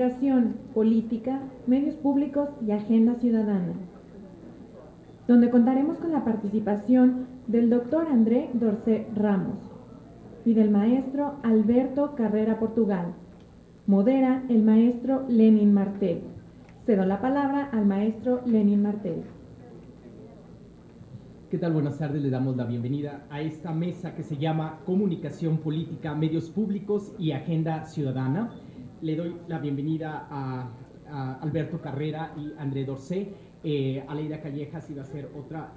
Comunicación, política, medios públicos y agenda ciudadana, donde contaremos con la participación del doctor André Dorcé Ramos y del maestro Alberto Carrera Portugal. Modera el maestro Lenin Martel. Cedo la palabra al maestro Lenin Martel. ¿Qué tal? Buenas tardes, le damos la bienvenida a esta mesa que se llama Comunicación Política, Medios Públicos y Agenda Ciudadana. Le doy la bienvenida a Alberto Carrera y André Dorcé. Aleida Callejas iba a ser otra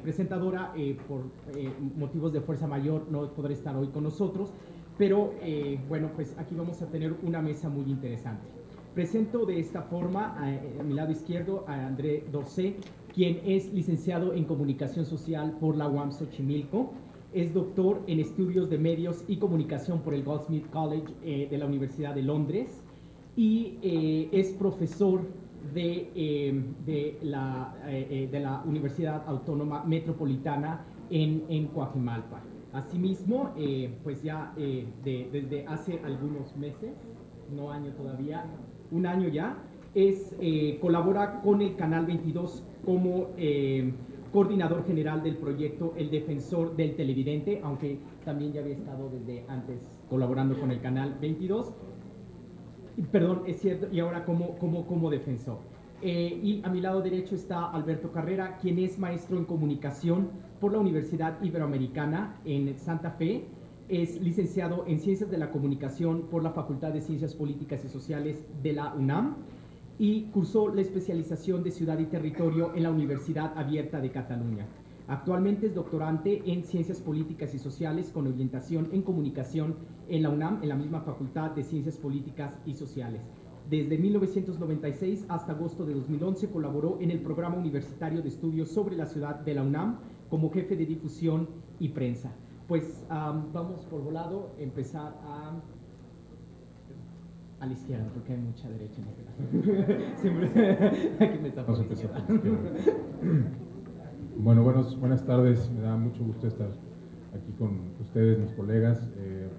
presentadora, por motivos de fuerza mayor no podrá estar hoy con nosotros, pero bueno, pues aquí vamos a tener una mesa muy interesante. Presento de esta forma a mi lado izquierdo a André Dorcé, quien es licenciado en Comunicación Social por la UAM Xochimilco, es doctor en Estudios de Medios y Comunicación por el Goldsmith College de la Universidad de Londres y es profesor de la Universidad Autónoma Metropolitana en Coajimalpa. Asimismo, pues ya desde hace algunos meses, no año todavía, un año ya, colabora con el Canal 22 como coordinador general del proyecto El Defensor del Televidente, aunque también ya había estado desde antes colaborando con el Canal 22. Perdón, es cierto, y ahora como defensor. Y a mi lado derecho está Alberto Carrera, quien es maestro en comunicación por la Universidad Iberoamericana en Santa Fe. Es licenciado en Ciencias de la Comunicación por la Facultad de Ciencias Políticas y Sociales de la UNAM y cursó la especialización de Ciudad y Territorio en la Universidad Abierta de Cataluña. Actualmente es doctorante en Ciencias Políticas y Sociales con orientación en Comunicación en la UNAM, en la misma Facultad de Ciencias Políticas y Sociales. Desde 1996 hasta agosto de 2011 colaboró en el Programa Universitario de Estudios sobre la Ciudad de la UNAM como jefe de difusión y prensa. Pues vamos por volado, empezar a la izquierda, porque hay mucha derecha en este Siempre aquí me está Vamos a empezar por la izquierda. Bueno, buenas tardes, me da mucho gusto estar aquí con ustedes, mis colegas.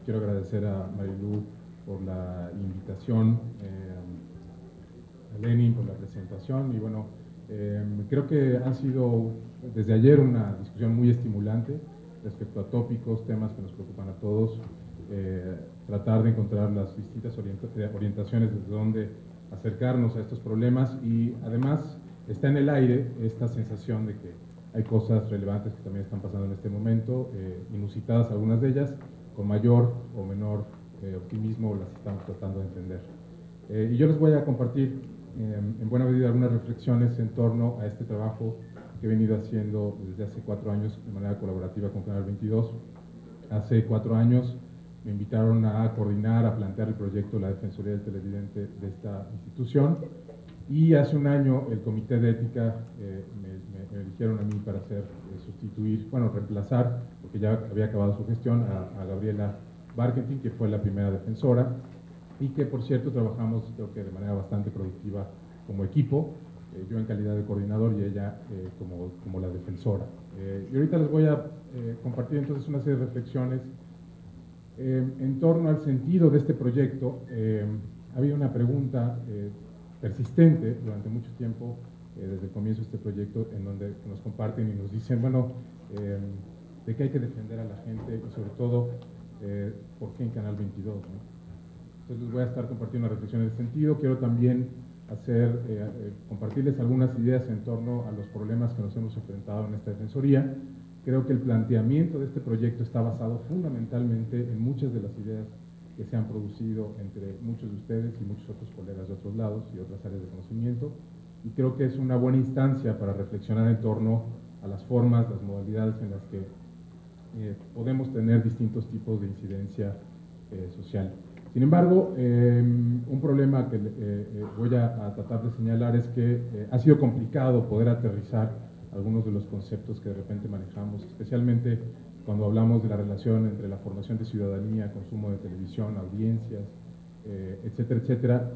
Quiero agradecer a Marilú por la invitación, a Lenin por la presentación y bueno, creo que ha sido desde ayer una discusión muy estimulante respecto a tópicos, temas que nos preocupan a todos, tratar de encontrar las distintas orientaciones desde donde acercarnos a estos problemas y además está en el aire esta sensación de que hay cosas relevantes que también están pasando en este momento, inusitadas algunas de ellas, con mayor o menor optimismo las estamos tratando de entender. Y yo les voy a compartir en buena medida algunas reflexiones en torno a este trabajo que he venido haciendo desde hace 4 años de manera colaborativa con Canal 22. Hace 4 años me invitaron a coordinar, a plantear el proyecto de la Defensoría del Televidente de esta institución y hace un año el Comité de Ética me eligieron a mí para reemplazar, porque ya había acabado su gestión, a Gabriela Barkentin, que fue la primera defensora y que por cierto trabajamos creo que de manera bastante productiva como equipo, yo en calidad de coordinador y ella como la defensora. Y ahorita les voy a compartir entonces una serie de reflexiones en torno al sentido de este proyecto. Ha habido una pregunta persistente durante mucho tiempo, desde el comienzo de este proyecto, en donde nos comparten y nos dicen, bueno, de qué hay que defender a la gente y sobre todo, ¿por qué en Canal 22? ¿No? Entonces les voy a estar compartiendo una reflexión en ese sentido. Quiero también compartirles algunas ideas en torno a los problemas que nos hemos enfrentado en esta defensoría. Creo que el planteamiento de este proyecto está basado fundamentalmente en muchas de las ideas que se han producido entre muchos de ustedes y muchos otros colegas de otros lados y otras áreas de conocimiento, y creo que es una buena instancia para reflexionar en torno a las formas, las modalidades en las que podemos tener distintos tipos de incidencia social. Sin embargo, un problema que voy a tratar de señalar es que ha sido complicado poder aterrizar algunos de los conceptos que de repente manejamos, especialmente cuando hablamos de la relación entre la formación de ciudadanía, consumo de televisión, audiencias, etcétera, etcétera,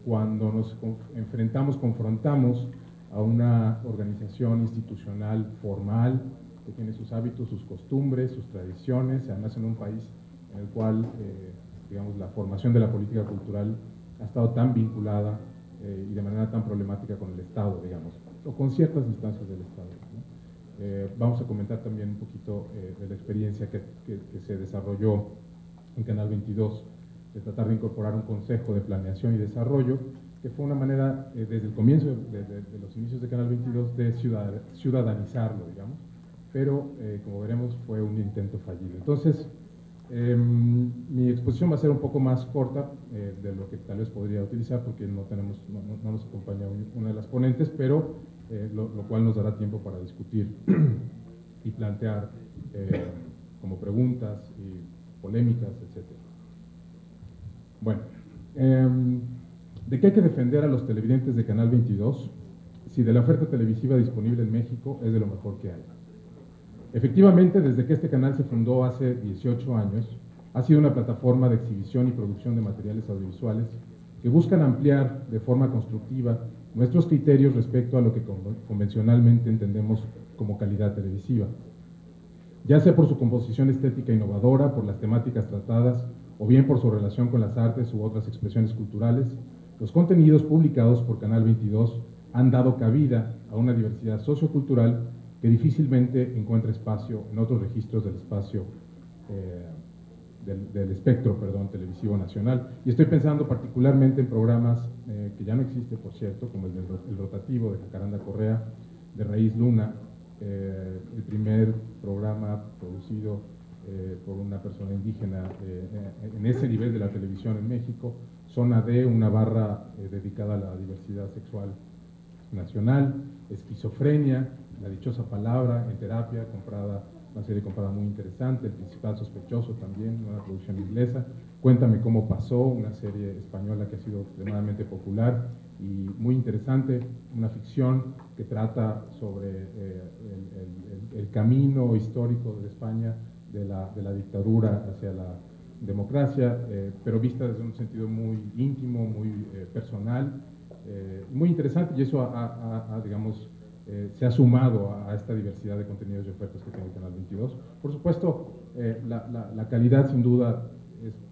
cuando nos confrontamos a una organización institucional formal que tiene sus hábitos, sus costumbres, sus tradiciones, además en un país en el cual digamos, la formación de la política cultural ha estado tan vinculada y de manera tan problemática con el Estado, digamos, o con ciertas instancias del Estado, ¿no? Vamos a comentar también un poquito de la experiencia que se desarrolló en Canal 22, de tratar de incorporar un consejo de planeación y desarrollo, que fue una manera, desde el comienzo, de los inicios de Canal 22, de ciudadanizarlo, digamos, pero como veremos fue un intento fallido. Entonces, mi exposición va a ser un poco más corta de lo que tal vez podría utilizar, porque no nos acompaña una de las ponentes, pero lo cual nos dará tiempo para discutir y plantear como preguntas y polémicas, etc. Bueno, ¿de qué hay que defender a los televidentes de Canal 22 si de la oferta televisiva disponible en México es de lo mejor que hay? Efectivamente, desde que este canal se fundó hace 18 años, ha sido una plataforma de exhibición y producción de materiales audiovisuales que buscan ampliar de forma constructiva nuestros criterios respecto a lo que convencionalmente entendemos como calidad televisiva. Ya sea por su composición estética innovadora, por las temáticas tratadas, o bien por su relación con las artes u otras expresiones culturales, los contenidos publicados por Canal 22 han dado cabida a una diversidad sociocultural que difícilmente encuentra espacio en otros registros del espacio del espectro televisivo nacional. Y estoy pensando particularmente en programas que ya no existen, por cierto, como el Rotativo de Jacaranda Correa, de Raíz Luna, el primer programa producido por una persona indígena en ese nivel de la televisión en México, Zona D, una barra dedicada a la diversidad sexual nacional, Esquizofrenia, La Dichosa Palabra, En Terapia, una serie comprada muy interesante, El Principal Sospechoso también, una producción inglesa, Cuéntame Cómo Pasó, una serie española que ha sido extremadamente popular y muy interesante, una ficción que trata sobre el camino histórico de España de la dictadura hacia la democracia, pero vista desde un sentido muy íntimo, muy personal, muy interesante, y eso digamos, se ha sumado a esta diversidad de contenidos y ofertas que tiene el Canal 22. Por supuesto, la calidad, sin duda,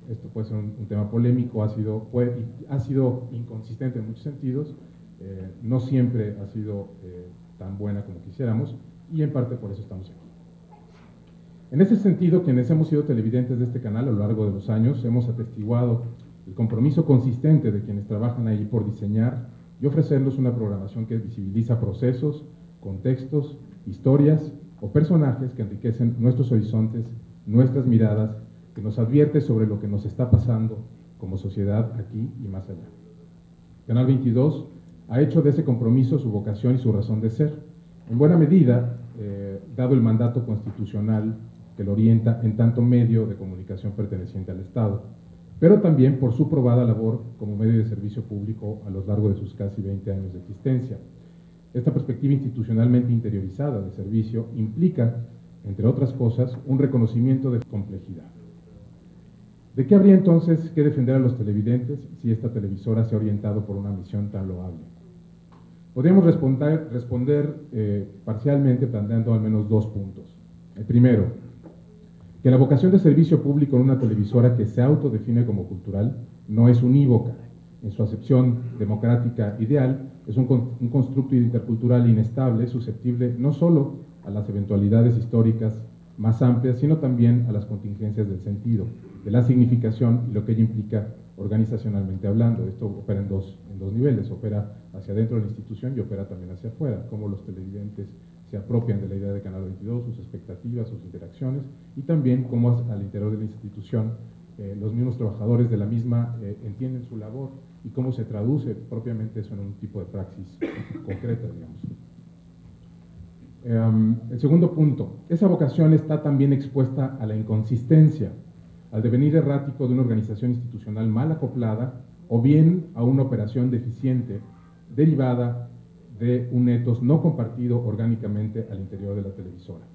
esto puede ser un tema polémico, ha sido inconsistente en muchos sentidos, no siempre ha sido tan buena como quisiéramos, y en parte por eso estamos aquí. En ese sentido, quienes hemos sido televidentes de este canal a lo largo de los años, hemos atestiguado el compromiso consistente de quienes trabajan ahí por diseñar y ofrecernos una programación que visibiliza procesos, contextos, historias o personajes que enriquecen nuestros horizontes, nuestras miradas, que nos advierte sobre lo que nos está pasando como sociedad aquí y más allá. Canal 22 ha hecho de ese compromiso su vocación y su razón de ser, en buena medida, dado el mandato constitucional que lo orienta en tanto medio de comunicación perteneciente al Estado, pero también por su probada labor como medio de servicio público a lo largo de sus casi 20 años de existencia. Esta perspectiva institucionalmente interiorizada de servicio implica, entre otras cosas, un reconocimiento de complejidad. ¿De qué habría entonces que defender a los televidentes si esta televisora se ha orientado por una misión tan loable? Podríamos responder parcialmente planteando al menos dos puntos. El primero, que la vocación de servicio público en una televisora que se autodefine como cultural no es unívoca. En su acepción democrática ideal, es un constructo intercultural inestable, susceptible no solo a las eventualidades históricas más amplias, sino también a las contingencias del sentido, de la significación y lo que ello implica organizacionalmente hablando. Esto opera en dos niveles, opera hacia adentro de la institución y opera también hacia afuera, cómo los televidentes se apropian de la idea de Canal 22, sus expectativas, sus interacciones, y también cómo al interior de la institución los mismos trabajadores de la misma entienden su labor y cómo se traduce propiamente eso en un tipo de praxis concreta, digamos. El segundo punto, esa vocación está también expuesta a la inconsistencia, al devenir errático de una organización institucional mal acoplada o bien a una operación deficiente derivada de un etos no compartido orgánicamente al interior de la televisora.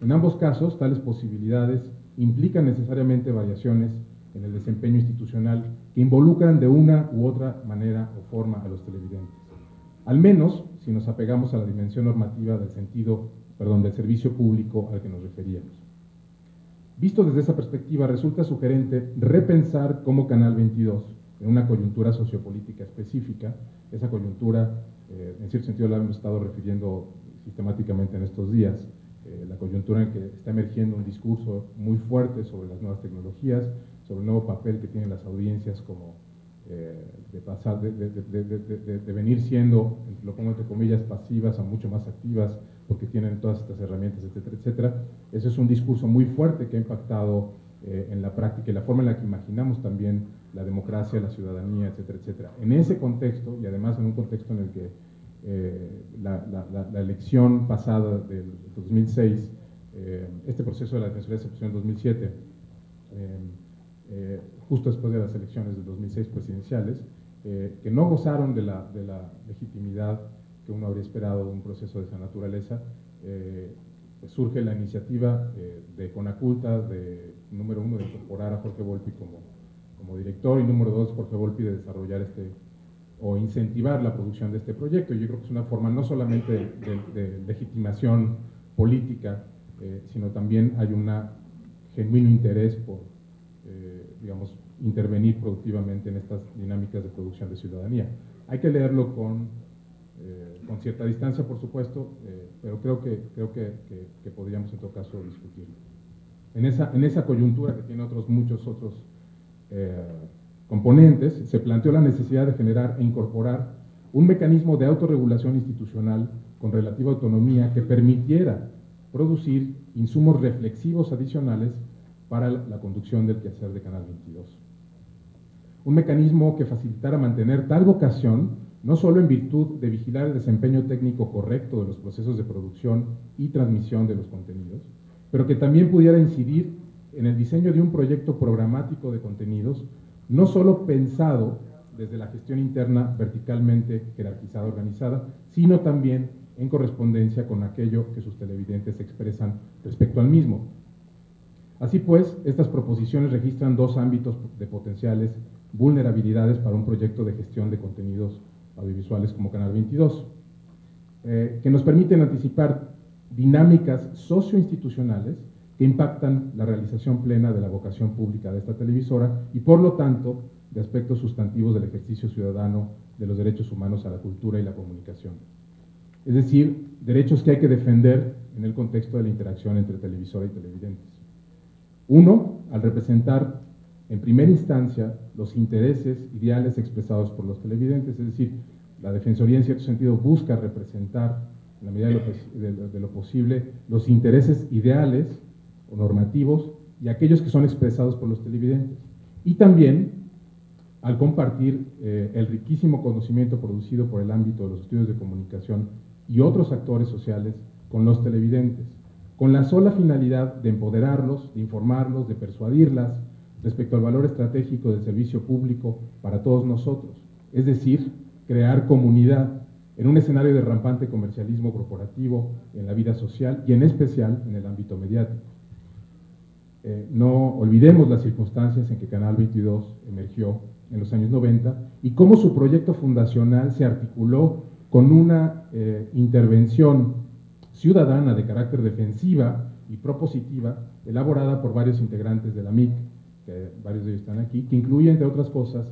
En ambos casos, tales posibilidades implican necesariamente variaciones en el desempeño institucional que involucran de una u otra manera o forma a los televidentes. Al menos si nos apegamos a la dimensión normativa del del servicio público al que nos referíamos. Visto desde esa perspectiva, resulta sugerente repensar cómo Canal 22, en una coyuntura sociopolítica específica. Esa coyuntura, en cierto sentido, la hemos estado refiriendo sistemáticamente en estos días, la coyuntura en que está emergiendo un discurso muy fuerte sobre las nuevas tecnologías, sobre el nuevo papel que tienen las audiencias como de pasar, de venir siendo, lo pongo entre comillas, pasivas a mucho más activas, porque tienen todas estas herramientas, etcétera, etcétera. Ese es un discurso muy fuerte que ha impactado en la práctica y la forma en la que imaginamos también la democracia, la ciudadanía, etcétera, etcétera. En ese contexto, y además en un contexto en el que la elección pasada del 2006, este proceso de la Defensoría se puso en 2007, justo después de las elecciones del 2006 presidenciales, que no gozaron de la legitimidad que uno habría esperado de un proceso de esa naturaleza, pues surge la iniciativa de Conaculta, número uno, de incorporar a Jorge Volpi como director, y número dos, Jorge Volpi, de desarrollar o incentivar la producción de este proyecto. Yo creo que es una forma no solamente de legitimación política, sino también hay un genuino interés por, digamos, intervenir productivamente en estas dinámicas de producción de ciudadanía. Hay que leerlo con cierta distancia, por supuesto, pero creo que podríamos en todo caso discutirlo. En esa coyuntura, que tiene muchos otros componentes, se planteó la necesidad de generar e incorporar un mecanismo de autorregulación institucional con relativa autonomía que permitiera producir insumos reflexivos adicionales para la conducción del quehacer de Canal 22. Un mecanismo que facilitara mantener tal vocación, no solo en virtud de vigilar el desempeño técnico correcto de los procesos de producción y transmisión de los contenidos, pero que también pudiera incidir en el diseño de un proyecto programático de contenidos, no solo pensado desde la gestión interna verticalmente jerarquizada, organizada, sino también en correspondencia con aquello que sus televidentes expresan respecto al mismo. Así pues, estas proposiciones registran dos ámbitos de potenciales vulnerabilidades para un proyecto de gestión de contenidos audiovisuales como Canal 22, que nos permiten anticipar dinámicas socioinstitucionales que impactan la realización plena de la vocación pública de esta televisora y, por lo tanto, de aspectos sustantivos del ejercicio ciudadano de los derechos humanos a la cultura y la comunicación. Es decir, derechos que hay que defender en el contexto de la interacción entre televisora y televidentes. Uno, al representar en primera instancia los intereses ideales expresados por los televidentes, es decir, la Defensoría en cierto sentido busca representar, en la medida de lo posible, los intereses ideales o normativos y aquellos que son expresados por los televidentes. Y también al compartir el riquísimo conocimiento producido por el ámbito de los estudios de comunicación y otros actores sociales con los televidentes, con la sola finalidad de empoderarlos, de informarlos, de persuadirlas respecto al valor estratégico del servicio público para todos nosotros, es decir, crear comunidad en un escenario de rampante comercialismo corporativo en la vida social y en especial en el ámbito mediático. No olvidemos las circunstancias en que Canal 22 emergió en los años 90 y cómo su proyecto fundacional se articuló con una intervención ciudadana de carácter defensiva y propositiva elaborada por varios integrantes de la MIC, que varios de ellos están aquí, que incluye, entre otras cosas,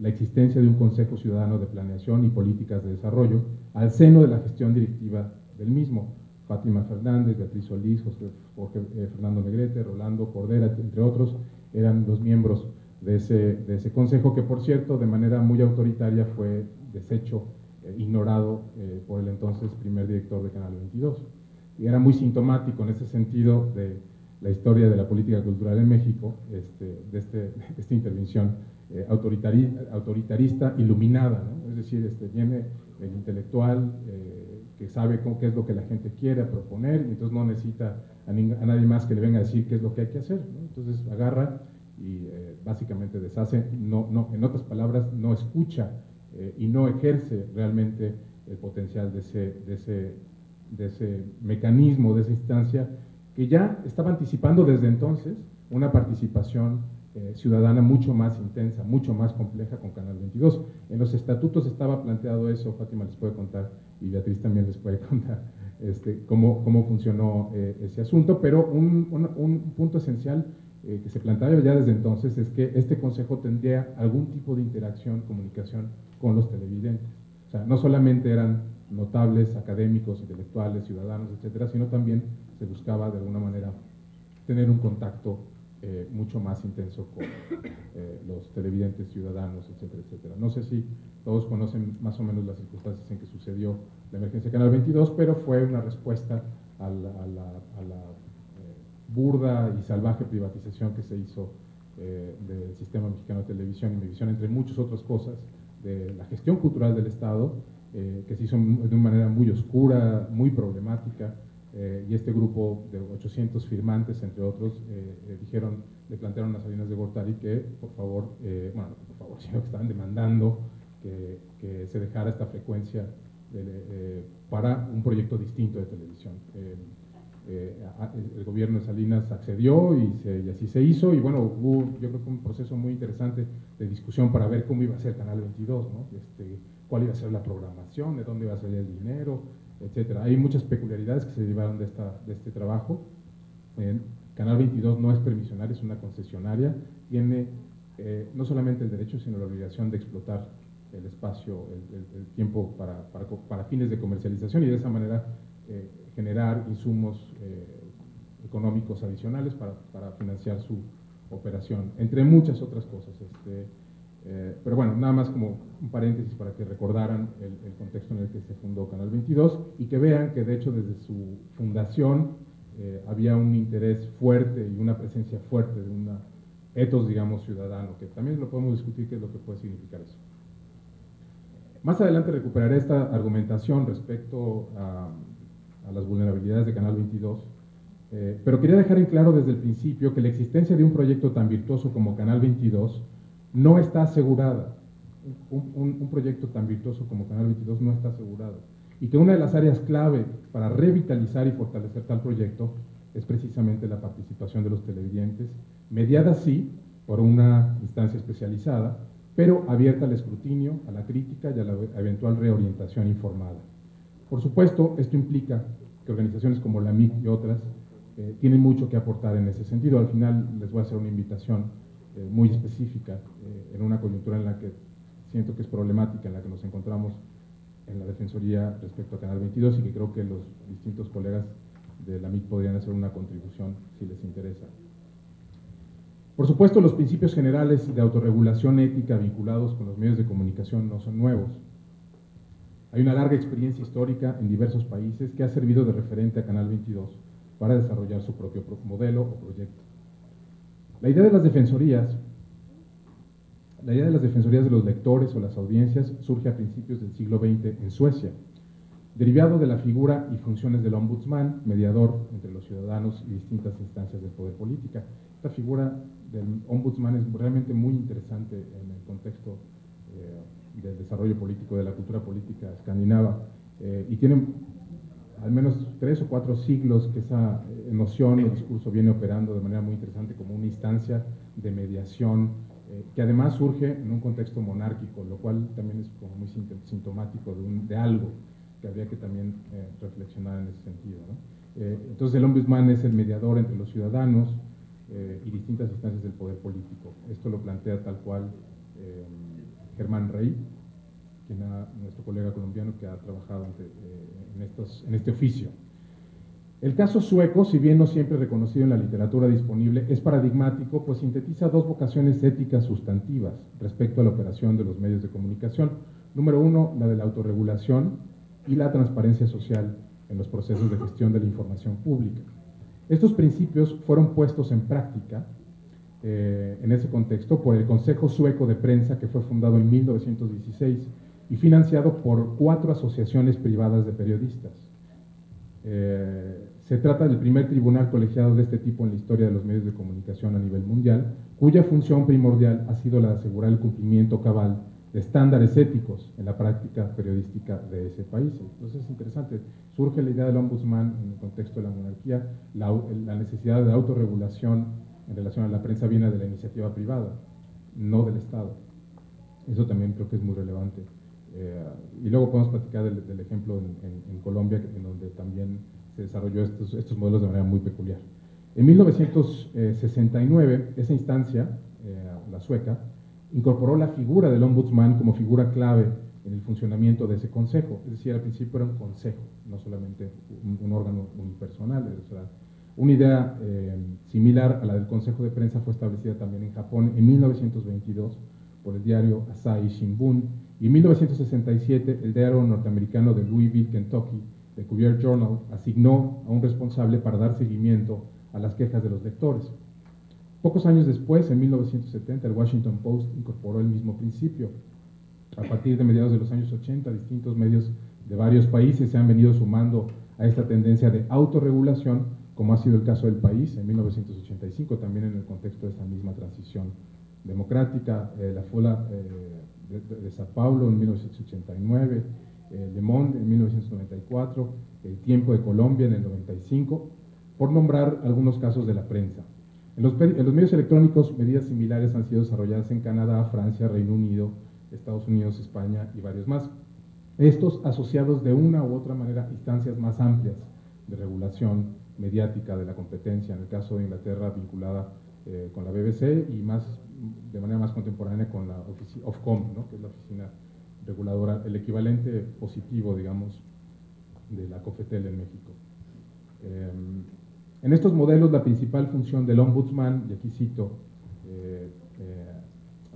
la existencia de un Consejo Ciudadano de Planeación y Políticas de Desarrollo al seno de la gestión directiva del mismo. Fátima Fernández, Beatriz Solís, Jorge Fernando Negrete, Rolando Cordera, entre otros, eran los miembros de ese consejo, que por cierto, de manera muy autoritaria fue deshecho, ignorado por el entonces primer director de Canal 22. Y era muy sintomático en ese sentido de la historia de la política cultural en México, de esta intervención autoritarista iluminada, ¿no? Es decir, viene el intelectual que sabe qué es lo que la gente quiere proponer y entonces no necesita a nadie más que le venga a decir qué es lo que hay que hacer, ¿no? Entonces agarra y básicamente deshace, en otras palabras, no escucha y no ejerce realmente el potencial de ese mecanismo, de esa instancia que ya estaba anticipando desde entonces una participación ciudadana mucho más intensa, mucho más compleja con Canal 22. En los estatutos estaba planteado eso, Fátima les puede contar y Beatriz también les puede contar cómo funcionó ese asunto, pero un punto esencial que se planteaba ya desde entonces es que este consejo tendría algún tipo de interacción, comunicación con los televidentes. O sea, no solamente eran notables, académicos, intelectuales, ciudadanos, etcétera, sino también se buscaba de alguna manera tener un contacto mucho más intenso con los televidentes, ciudadanos, etcétera, etcétera. No sé si todos conocen más o menos las circunstancias en que sucedió la emergencia de Canal 22, pero fue una respuesta a la burda y salvaje privatización que se hizo del sistema mexicano de televisión y Megavisión, entre muchas otras cosas, de la gestión cultural del Estado, que se hizo de una manera muy oscura, muy problemática, y este grupo de 800 firmantes, entre otros, le plantearon a Salinas de Gortari que, por favor, sino que estaban demandando que se dejara esta frecuencia para un proyecto distinto de televisión. El gobierno de Salinas accedió y así se hizo, y bueno, hubo, yo creo que un proceso muy interesante de discusión para ver cómo iba a ser Canal 22, ¿no? Cuál iba a ser la programación, de dónde iba a salir el dinero, etcétera. Hay muchas peculiaridades que se derivaron de este trabajo. Canal 22 no es permisionaria, es una concesionaria, tiene no solamente el derecho, sino la obligación de explotar el espacio, el tiempo para fines de comercialización, y de esa manera generar insumos económicos adicionales para financiar su operación, entre muchas otras cosas. Pero bueno, nada más como un paréntesis para que recordaran el contexto en el que se fundó Canal 22 y que vean que de hecho desde su fundación había un interés fuerte y una presencia fuerte de un ethos, digamos, ciudadano, que también lo podemos discutir qué es lo que puede significar eso. Más adelante recuperaré esta argumentación respecto a las vulnerabilidades de Canal 22, pero quería dejar en claro desde el principio que la existencia de un proyecto tan virtuoso como Canal 22 no está asegurada. Un proyecto tan virtuoso como Canal 22 no está asegurado, y que una de las áreas clave para revitalizar y fortalecer tal proyecto es precisamente la participación de los televidentes, mediada sí por una instancia especializada, pero abierta al escrutinio, a la crítica y a la eventual reorientación informada. Por supuesto, esto implica que organizaciones como la MIC y otras tienen mucho que aportar en ese sentido. Al final les voy a hacer una invitación muy específica en una coyuntura en la que siento que es problemática, en la que nos encontramos en la Defensoría respecto a Canal 22, y que creo que los distintos colegas de la MIC podrían hacer una contribución si les interesa. Por supuesto, los principios generales de autorregulación ética vinculados con los medios de comunicación no son nuevos. Hay una larga experiencia histórica en diversos países que ha servido de referente a Canal 22 para desarrollar su propio modelo o proyecto. La idea de las defensorías de los lectores o las audiencias surge a principios del siglo XX en Suecia, derivado de la figura y funciones del ombudsman, mediador entre los ciudadanos y distintas instancias del poder político. Esta figura del ombudsman es realmente muy interesante en el contexto del desarrollo político, de la cultura política escandinava, y tiene al menos 3 o 4 siglos que esa noción o discurso viene operando de manera muy interesante como una instancia de mediación, que además surge en un contexto monárquico, lo cual también es como muy sintomático de algo que habría que también reflexionar en ese sentido, ¿no? Entonces el ombudsman es el mediador entre los ciudadanos y distintas instancias del poder político. Esto lo plantea tal cual Germán Rey, nuestro colega colombiano que ha trabajado en este oficio. El caso sueco, si bien no siempre reconocido en la literatura disponible, es paradigmático, pues sintetiza 2 vocaciones éticas sustantivas respecto a la operación de los medios de comunicación. Número 1, la de la autorregulación y la transparencia social en los procesos de gestión de la información pública. Estos principios fueron puestos en práctica en ese contexto por el Consejo Sueco de Prensa, que fue fundado en 1916 y financiado por 4 asociaciones privadas de periodistas. Se trata del primer tribunal colegiado de este tipo en la historia de los medios de comunicación a nivel mundial, cuya función primordial ha sido la de asegurar el cumplimiento cabal de estándares éticos en la práctica periodística de ese país. Entonces es interesante, surge la idea del ombudsman en el contexto de la monarquía, la necesidad de autorregulación en relación a la prensa viene de la iniciativa privada, no del Estado. Eso también creo que es muy relevante. Y luego podemos platicar del ejemplo en Colombia, en donde también se desarrolló estos modelos de manera muy peculiar. En 1969, esa instancia, la sueca, incorporó la figura del ombudsman como figura clave en el funcionamiento de ese consejo. Es decir, al principio era un consejo, no solamente un órgano unipersonal. O sea, una idea similar a la del Consejo de Prensa fue establecida también en Japón en 1922 por el diario Asahi Shimbun, y en 1967 el diario norteamericano de Louisville, Kentucky, The Courier Journal, asignó a un responsable para dar seguimiento a las quejas de los lectores. Pocos años después, en 1970, el Washington Post incorporó el mismo principio. A partir de mediados de los años 80, distintos medios de varios países se han venido sumando a esta tendencia de autorregulación, como ha sido el caso del país en 1985, también en el contexto de esa misma transición democrática, la FOLA de Sao Paulo en 1989, Le Monde en 1994, El Tiempo de Colombia en el 95, por nombrar algunos casos de la prensa. En los medios electrónicos, medidas similares han sido desarrolladas en Canadá, Francia, Reino Unido, Estados Unidos, España y varios más. Estos asociados de una u otra manera a instancias más amplias de regulación mediática de la competencia, en el caso de Inglaterra vinculada con la BBC y de manera más contemporánea con la Ofcom, ¿no?, que es la oficina reguladora, el equivalente positivo, digamos, de la COFETEL en México. En estos modelos, la principal función del ombudsman, y aquí cito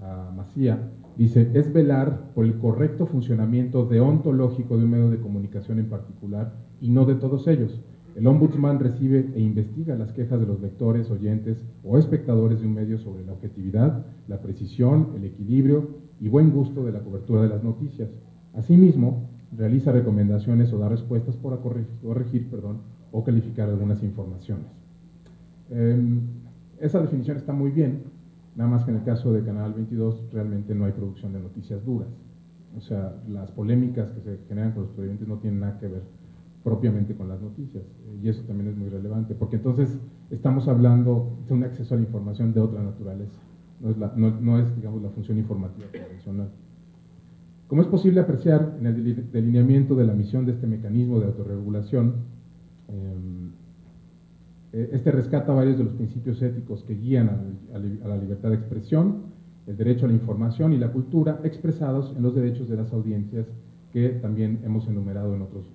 a Macía, dice, es velar por el correcto funcionamiento deontológico de un medio de comunicación en particular y no de todos ellos. El ombudsman recibe e investiga las quejas de los lectores, oyentes o espectadores de un medio sobre la objetividad, la precisión, el equilibrio y buen gusto de la cobertura de las noticias. Asimismo, realiza recomendaciones o da respuestas para corregir o calificar algunas informaciones. Esa definición está muy bien, nada más que en el caso de Canal 22 realmente no hay producción de noticias duras. O sea, las polémicas que se generan con los televidentes no tienen nada que ver propiamente con las noticias, y eso también es muy relevante, porque entonces estamos hablando de un acceso a la información de otra naturaleza, no es digamos, la función informativa convencional. Como es posible apreciar en el delineamiento de la misión de este mecanismo de autorregulación, este rescata varios de los principios éticos que guían a la libertad de expresión, el derecho a la información y la cultura, expresados en los derechos de las audiencias que también hemos enumerado en otros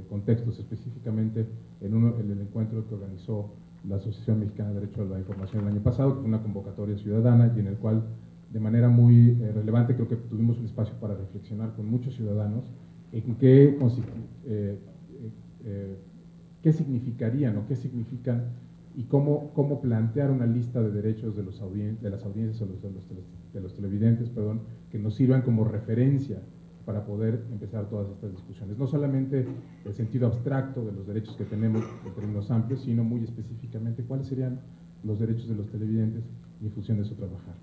contextos, específicamente en el encuentro que organizó la Asociación Mexicana de Derecho a la Información el año pasado, que fue una convocatoria ciudadana y en el cual, de manera muy relevante, creo que tuvimos un espacio para reflexionar con muchos ciudadanos en qué significarían o qué significan y cómo plantear una lista de derechos de las audiencias o de los televidentes, que nos sirvan como referencia para poder empezar todas estas discusiones. No solamente el sentido abstracto de los derechos que tenemos en términos amplios, sino muy específicamente cuáles serían los derechos de los televidentes y en función de eso trabajar.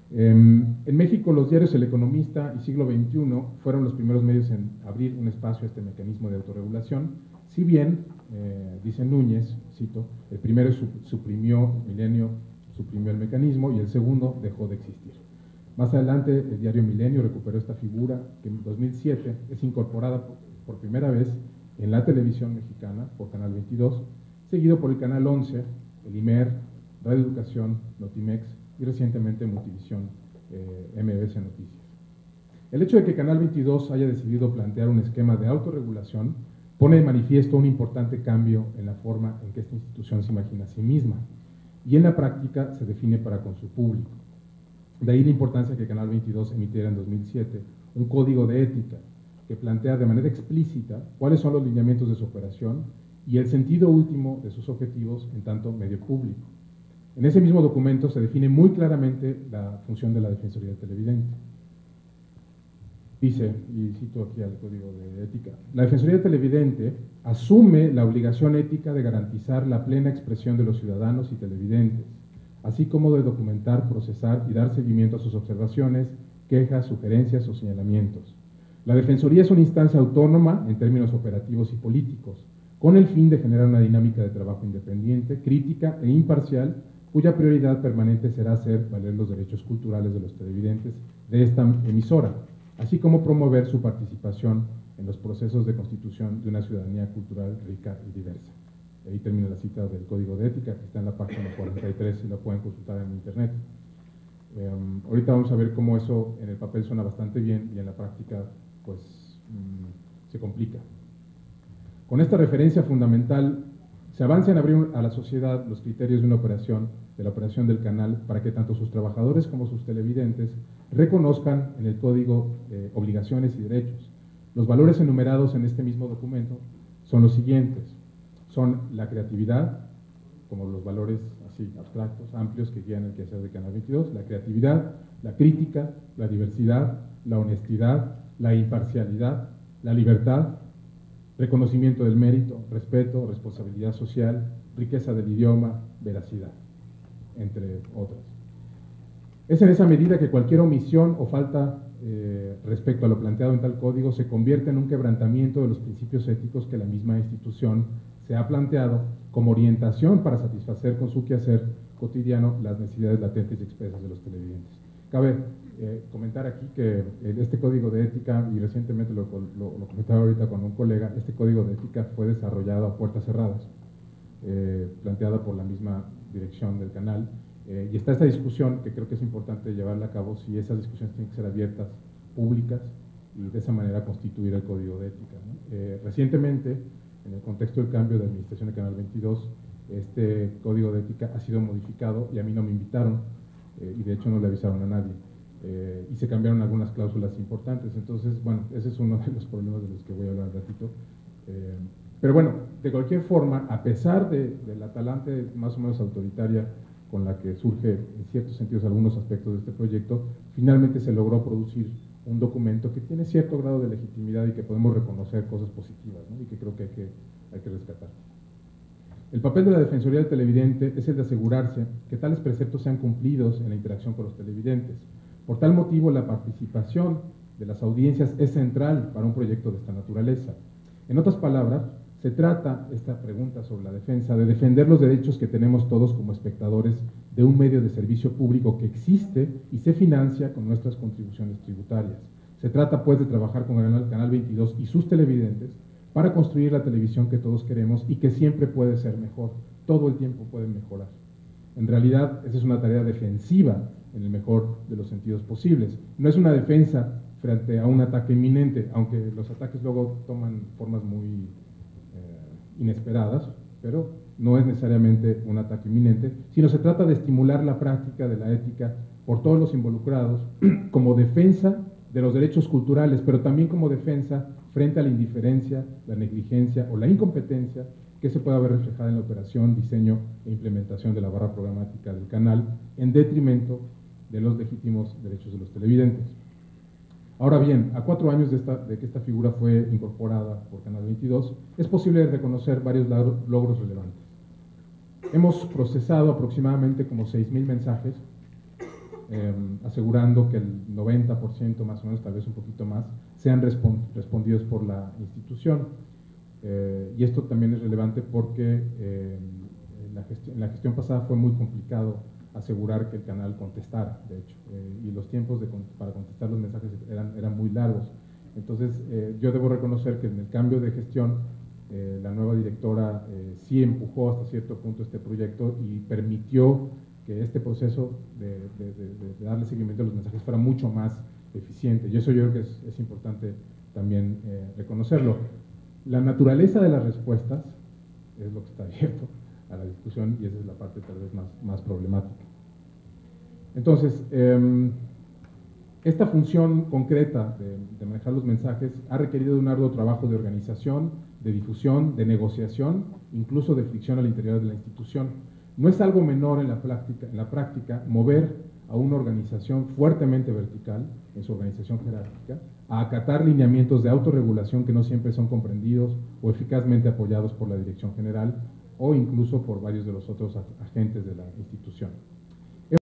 En México, los diarios El Economista y Siglo XXI fueron los primeros medios en abrir un espacio a este mecanismo de autorregulación, si bien, dice Núñez, cito, el primero suprimió el mecanismo y el segundo dejó de existir. Más adelante, el diario Milenio recuperó esta figura que en 2007 es incorporada por primera vez en la televisión mexicana por Canal 22, seguido por el Canal 11, el IMER, Radio Educación, Notimex y recientemente Multivisión, MBS Noticias. El hecho de que Canal 22 haya decidido plantear un esquema de autorregulación pone de manifiesto un importante cambio en la forma en que esta institución se imagina a sí misma y en la práctica se define para con su público. De ahí la importancia que Canal 22 emitiera en 2007 un código de ética que plantea de manera explícita cuáles son los lineamientos de su operación y el sentido último de sus objetivos en tanto medio público. En ese mismo documento se define muy claramente la función de la Defensoría del Televidente. Dice, y cito aquí al Código de Ética, la Defensoría del Televidente asume la obligación ética de garantizar la plena expresión de los ciudadanos y televidentes, así como de documentar, procesar y dar seguimiento a sus observaciones, quejas, sugerencias o señalamientos. La Defensoría es una instancia autónoma en términos operativos y políticos, con el fin de generar una dinámica de trabajo independiente, crítica e imparcial, cuya prioridad permanente será hacer valer los derechos culturales de los televidentes de esta emisora, así como promover su participación en los procesos de constitución de una ciudadanía cultural rica y diversa. Ahí termina la cita del Código de Ética, que está en la página 43 y la pueden consultar en internet. Ahorita vamos a ver cómo eso en el papel suena bastante bien y en la práctica pues se complica. Con esta referencia fundamental se avanza en abrir a la sociedad los criterios de la operación del canal, para que tanto sus trabajadores como sus televidentes reconozcan en el código obligaciones y derechos. Los valores enumerados en este mismo documento son los siguientes: son la creatividad, como los valores así abstractos, amplios, que guían el quehacer de Canal 22, la creatividad, la crítica, la diversidad, la honestidad, la imparcialidad, la libertad, reconocimiento del mérito, respeto, responsabilidad social, riqueza del idioma, veracidad, entre otras. Es en esa medida que cualquier omisión o falta respecto a lo planteado en tal código se convierte en un quebrantamiento de los principios éticos que la misma institución se ha planteado como orientación para satisfacer con su quehacer cotidiano las necesidades latentes y expresas de los televidentes. Cabe comentar aquí que este código de ética, y recientemente lo comentaba ahorita con un colega, este código de ética fue desarrollado a puertas cerradas, planteado por la misma dirección del canal, y está esta discusión que creo que es importante llevarla a cabo, si esas discusiones tienen que ser abiertas, públicas, y de esa manera constituir el código de ética, ¿no? Recientemente, en el contexto del cambio de administración de Canal 22, este código de ética ha sido modificado y a mí no me invitaron, y de hecho no le avisaron a nadie, y se cambiaron algunas cláusulas importantes. Entonces, bueno, ese es uno de los problemas de los que voy a hablar un ratito. Pero bueno, de cualquier forma, a pesar de la talante más o menos autoritaria con la que surge en ciertos sentidos algunos aspectos de este proyecto, finalmente se logró producir un documento que tiene cierto grado de legitimidad y que podemos reconocer cosas positivas, ¿no? Y que creo que hay que rescatar. El papel de la Defensoría del Televidente es el de asegurarse que tales preceptos sean cumplidos en la interacción con los televidentes. Por tal motivo, la participación de las audiencias es central para un proyecto de esta naturaleza. En otras palabras, se trata, esta pregunta sobre la defensa, de defender los derechos que tenemos todos como espectadores de un medio de servicio público que existe y se financia con nuestras contribuciones tributarias. Se trata, pues, de trabajar con el Canal 22 y sus televidentes para construir la televisión que todos queremos y que siempre puede ser mejor, todo el tiempo puede mejorar. En realidad, esa es una tarea defensiva en el mejor de los sentidos posibles. No es una defensa frente a un ataque inminente, aunque los ataques luego toman formas muy inesperadas, pero no es necesariamente un ataque inminente, sino se trata de estimular la práctica de la ética por todos los involucrados como defensa de los derechos culturales, pero también como defensa frente a la indiferencia, la negligencia o la incompetencia que se pueda ver reflejada en la operación, diseño e implementación de la barra programática del canal, en detrimento de los legítimos derechos de los televidentes. Ahora bien, a 4 años de que esta figura fue incorporada por Canal 22, es posible reconocer varios logros relevantes. Hemos procesado aproximadamente como 6,000 mensajes, asegurando que el 90% más o menos, tal vez un poquito más, sean respondidos por la institución. Y esto también es relevante porque en la gestión pasada fue muy complicado asegurar que el canal contestara, de hecho, y los tiempos para contestar los mensajes eran muy largos. Entonces, yo debo reconocer que en el cambio de gestión, la nueva directora sí empujó hasta cierto punto este proyecto y permitió que este proceso de darle seguimiento a los mensajes fuera mucho más eficiente. Y eso yo creo que es importante también reconocerlo. La naturaleza de las respuestas es lo que está abierto a la discusión y esa es la parte tal vez más problemática. Entonces, esta función concreta de manejar los mensajes ha requerido de un arduo trabajo de organización, de difusión, de negociación, incluso de fricción al interior de la institución. No es algo menor en la práctica mover a una organización fuertemente vertical, en su organización jerárquica, a acatar lineamientos de autorregulación que no siempre son comprendidos o eficazmente apoyados por la dirección general o incluso por varios de los otros agentes de la institución.